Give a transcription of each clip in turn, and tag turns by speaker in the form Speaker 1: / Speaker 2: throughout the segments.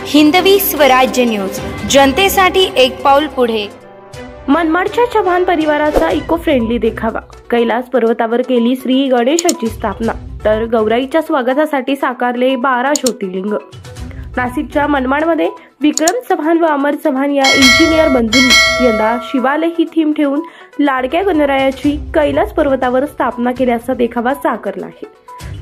Speaker 1: Hindavi Swarajya news, जनतेसाठी एक पाऊल पुढे।
Speaker 2: मनमाडच्या चव्हाण परिवाराचा इको फ्रेंडली देखावा। कैलास पर्वतावर केली श्री गणेशाची स्थापना, तर गौराईच्या स्वागतासाठी साकारले 12 ज्योतिर्लिंग। नाशिकच्या मनमाडमध्ये विक्रम चव्हाण व अमर चव्हाण या इंजिनियर बंधूंनी यंदा शिवालय ही थीम ठेवून लाडक्या गणरायाची कैलास पर्वतावर स्थापना केल्याचा देखावा साकारला आहे।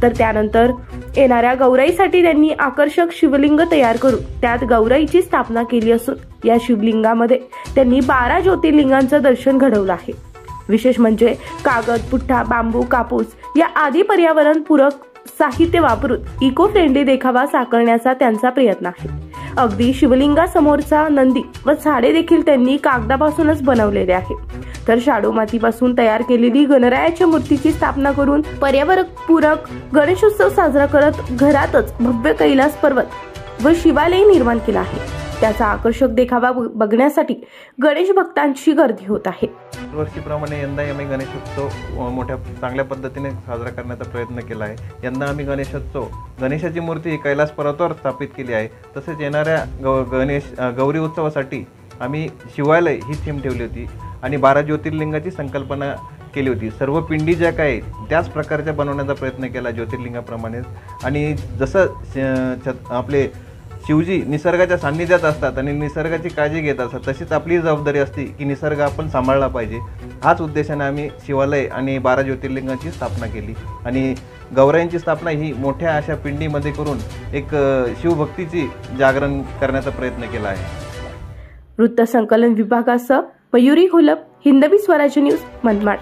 Speaker 2: तर त्यानंतर येणाऱ्या गौराईसाठी त्यांनी आकर्षक शिवलिंग तयार करून त्यात गौराईची स्थापना केली असून या शिवलिंगामध्ये त्यांनी 12 ज्योतिर्लिंगांचं दर्शन घडवलं आहे। विशेष म्हणजे कागद, पुठ्ठा, बांबू, कापूस या आदी पर्यावरण पूरक साहित्य वापरून इको फ्रेंडली देखावा साकारण्याचा त्यांचा प्रयत्न आहे। अगदी शिवलिंगासमोरचा नंदी व झाडे देखील त्यांनी कागदापासूनच बनवलेले आहे। तर शाडू मातीपासून तयार केलेली गणरायाच्या मूर्तीची स्थापना करून पर्यावरण पूरक गणेशोत्सव साजरा करत घरातच भव्य कैलास पर्वत व शिवालय निर्माण केला आहे। त्याचा आकर्षक देखावा बघण्यासाठी गणेश भक्तांची गर्दी होत आहे।
Speaker 3: दरवर्षीप्रमाणे यंदा आम्ही गणेशोत्सव मोठ्या चांगल्या पद्धतीने साजरा करण्याचा प्रयत्न केला आहे। यंदा आम्ही गणेशाची मूर्ती कैलास पर्वतावर स्थापित केली आहे। तसेच येणाऱ्या गौरी उत्सवासाठी आम्ही शिवालय ही थीम ठेवली होती आणि 12 ज्योतिर्लिंगाची संकल्पना केली होती। सर्व पिंडी ज्या काय त्याच प्रकारच्या बनवण्याचा प्रयत्न केला ज्योतिर्लिंगाप्रमाणे। आणि जसं आपले शिवजी निसर्गाच्या सान्निध्यात असतात आणि निसर्गाची काळजी घेत असतात, तशीच आपली जबाबदारी असते की निसर्ग आपण सांभाळला पाहिजे। हाच उद्देशाने आम्ही शिवालय आणि 12 ज्योतिर्लिंगाची स्थापना केली आणि गौराईंची स्थापना ही मोठ्या अशा पिंडीमध्ये करून एक शिवभक्तीची जागरण करण्याचा प्रयत्न केला आहे।
Speaker 2: वृत्त संकलन विभागासह मयुरी घोलप, हिंदवी स्वराज्य न्यूज, मनमाड।